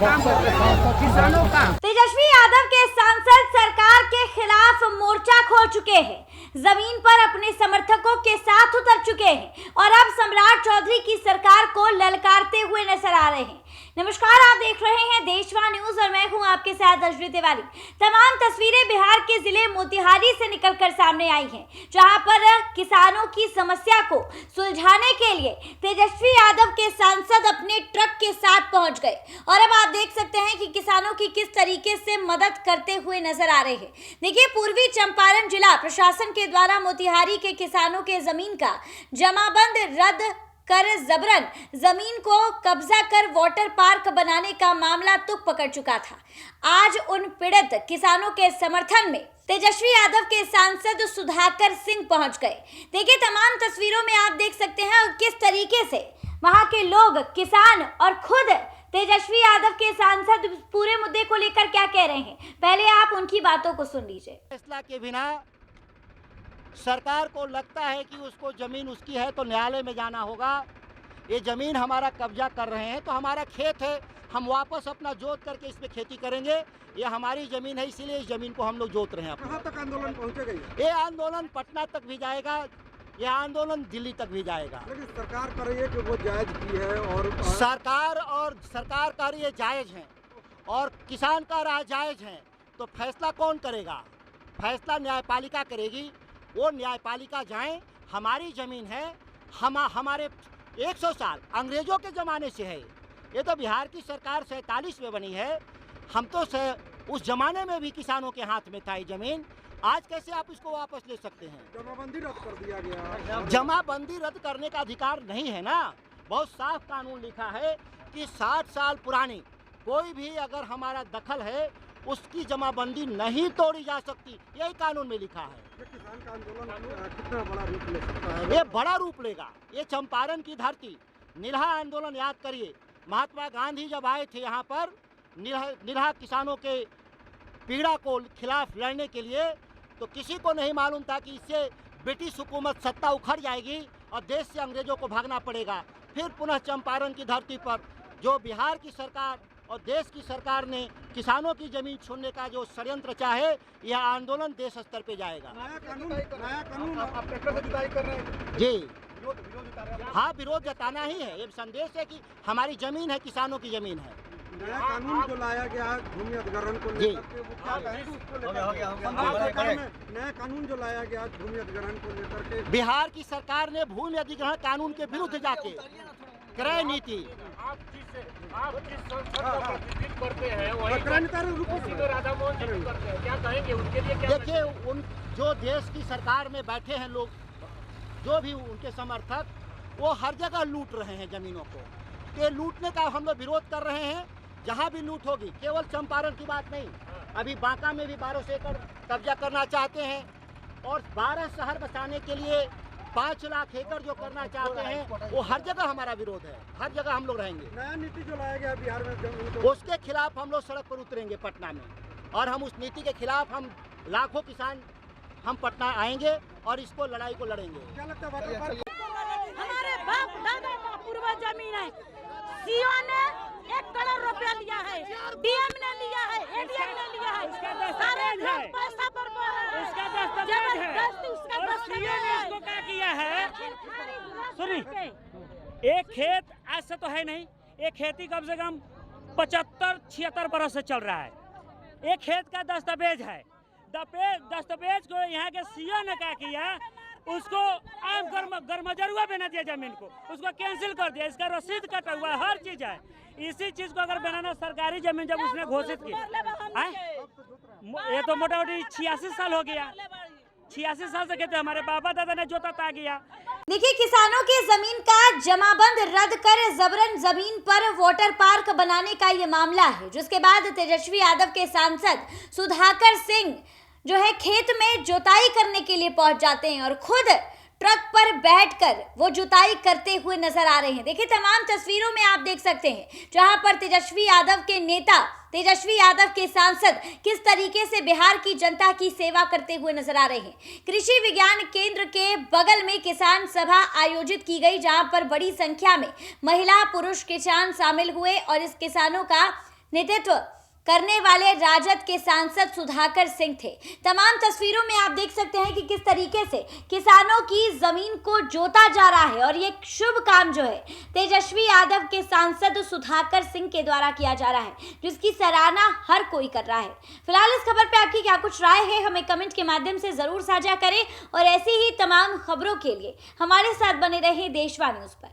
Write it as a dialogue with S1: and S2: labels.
S1: काम करते हैं किसानों का।
S2: तेजस्वी यादव के सांसद सरकार के खिलाफ मोर्चा खोल चुके हैं, जमीन पर अपने समर्थकों के साथ उतर चुके हैं और अब सम्राट चौधरी की सरकार को ललकारते हुए नजर आ रहे हैं। नमस्कार, आप देख रहे हैं देशवा न्यूज और मैं हूं आपके साथ अजरी तिवारी। तमाम तस्वीरें बिहार के जिले मोतिहारी से निकलकर सामने आई हैं, जहां पर किसानों की समस्या को सुलझाने के लिए तेजस्वी यादव के सांसद अपने ट्रक के साथ पहुंच गए और अब आप देख सकते हैं कि किसानों की किस तरीके से मदद करते हुए नजर आ रहे हैं। देखिए, पूर्वी चंपारण जिला प्रशासन के द्वारा मोतिहारी के किसानों के जमीन का जमाबंद रद्द कर जबरन जमीन को कब्जा कर वाटर पार्क बनाने का मामला तुक पकड़ चुका था। आज उन पीड़ित किसानों के समर्थन में तेजस्वी यादव के सांसद सुधाकर सिंह पहुंच गए। देखिए, तमाम तस्वीरों में आप देख सकते हैं किस तरीके से वहां के लोग, किसान और खुद तेजस्वी यादव के सांसद पूरे मुद्दे को लेकर क्या कह रहे हैं। पहले आप उनकी बातों को सुन लीजिए।
S3: फैसला के बिना सरकार को लगता है कि उसको ज़मीन उसकी है तो न्यायालय में जाना होगा। ये ज़मीन हमारा कब्जा कर रहे हैं तो हमारा खेत है, हम वापस अपना जोत करके इसमें खेती करेंगे। ये हमारी ज़मीन है, इसीलिए इस ज़मीन को हम लोग जोत रहे हैं।
S1: कहाँ तक आंदोलन पहुँचेगा?
S3: ये आंदोलन पटना तक भी जाएगा, ये आंदोलन दिल्ली तक भी जाएगा।
S1: लेकिन सरकार कर रही है कि वो जायज़ की है और
S3: सरकार का ये जायज़ है और किसान का रहा जायज़ है, तो फैसला कौन करेगा? फैसला न्यायपालिका करेगी। वो न्यायपालिका जाएं, हमारी ज़मीन है, हमारे 100 साल अंग्रेज़ों के ज़माने से है। ये तो बिहार की सरकार 47 में बनी है। हम तो उस ज़माने में भी किसानों के हाथ में था ये ज़मीन। आज कैसे आप इसको वापस ले सकते हैं?
S1: जमाबंदी रद्द कर दिया गया।
S3: जमाबंदी रद्द करने का अधिकार नहीं है ना। बहुत साफ कानून लिखा है कि 60 साल पुरानी कोई भी अगर हमारा दखल है उसकी जमाबंदी नहीं तोड़ी जा सकती, यही कानून में लिखा है।
S1: ये किसान का आंदोलन कितना बड़ा रूप ले सकता है?
S3: ये बड़ा रूप लेगा। ये चंपारण की धरती, निरहा आंदोलन याद करिए। महात्मा गांधी जब आए थे यहाँ पर निरहा किसानों के पीड़ा को खिलाफ लड़ने के लिए, तो किसी को नहीं मालूम था कि इससे ब्रिटिश हुकूमत सत्ता उखड़ जाएगी और देश से अंग्रेजों को भागना पड़ेगा। फिर पुनः चंपारण की धरती पर जो बिहार की सरकार और देश की सरकार ने किसानों की जमीन छीनने का जो षड्यंत्र चाहे, यह आंदोलन देश स्तर पे जाएगा।
S1: नया कानून आप ट्रैक्टर से जुताई कर रहे हैं
S3: जी, हाँ, विरोध जताना ही है। ये संदेश है कि हमारी जमीन है, किसानों की जमीन है।
S1: नया कानून जो लाया गया भूमि अधिग्रहण को लेकर के, वो क्या कहेंगे उसको लेकर? नया कानून जो लाया गया भूमि अधिग्रहण को लेकर के,
S3: बिहार की सरकार ने भूमि अधिग्रहण कानून के विरुद्ध जाके क्रय नीति,
S4: आप जिस संसद का प्रतिनिधित्व करते हैं वही तो राधा मोहन जी करते हैं, क्या कहेंगे उनके लिए? क्या
S3: देखिए, उन जो देश की सरकार में बैठे हैं लोग, जो भी उनके समर्थक, वो हर जगह लूट रहे हैं ज़मीनों को। ये लूटने का हम लोग विरोध कर रहे हैं। जहाँ भी लूट होगी, केवल चंपारण की बात नहीं, अभी बांका में भी 1200 एकड़ कब्जा करना चाहते हैं और 12 शहर बसाने के लिए 5 लाख एकड़ जो करना चाहते हैं, वो हर जगह हमारा विरोध है। हर जगह हम लोग रहेंगे।
S1: नया नीति जो लाया गया बिहार में,
S3: उसके खिलाफ हम लोग सड़क पर उतरेंगे पटना में, और हम उस नीति के खिलाफ हम लाखों किसान हम पटना आएंगे और इसको लड़ाई को लड़ेंगे।
S1: क्या लगता है?
S5: हमारे बाप दादा का पूर्वज जमीन है। सीओ ने 1 करोड़ रुपया लिया है, डीएम ने लिया है, एडीएम ने लिया है, सारे लोग पैसा बर्बाद है।
S6: इसका दस्तावेज है
S5: उसका
S6: और सीओ ने इसको क्या किया है? सुनिए, एक खेत आज से तो है नहीं, एक खेती कम से कम 75-76 बरस से चल रहा है। एक खेत का दस्तावेज है। दस्तावेज को यहाँ के सीओ ने क्या किया, उसको आम गरमजरुआ बना दिया, जमीन को उसको कैंसिल कर दिया। इसका रसीद कटा हुआ है, हर चीज है। इसी चीज को अगर बनाना सरकारी जमीन जब उसने घोषित की, ये तो मोटा मोटी 86 साल हो गया। 86 साल से कहते हमारे बाबा दादा ने जोता ता गया।
S2: देखिए, किसानों की जमीन का जमाबंद रद्द कर जबरन जमीन पर वाटर पार्क बनाने का ये मामला है, जिसके बाद तेजस्वी यादव के सांसद सुधाकर सिंह जो है खेत में जुताई करने के लिए पहुंच जाते हैं और खुद ट्रक पर बैठकर वो जुताई करते हुए नजर आ रहे हैं। देखिए, तमाम तस्वीरों में आप देख सकते हैं जहां पर तेजस्वी यादव के नेता, तेजस्वी यादव के सांसद किस तरीके से बिहार की जनता की सेवा करते हुए नजर आ रहे हैं। कृषि विज्ञान केंद्र के बगल में किसान सभा आयोजित की गई, जहां पर बड़ी संख्या में महिला पुरुष किसान शामिल हुए और इस किसानों का नेतृत्व करने वाले राजद के सांसद सुधाकर सिंह थे। तमाम तस्वीरों में आप देख सकते हैं कि किस तरीके से किसानों की जमीन को जोता जा रहा है और ये शुभ काम जो है तेजस्वी यादव के सांसद सुधाकर सिंह के द्वारा किया जा रहा है, जिसकी सराहना हर कोई कर रहा है। फिलहाल इस खबर पे आपकी क्या कुछ राय है, हमें कमेंट के माध्यम से जरूर साझा करें और ऐसी ही तमाम खबरों के लिए हमारे साथ बने रहें देशवा न्यूज पर।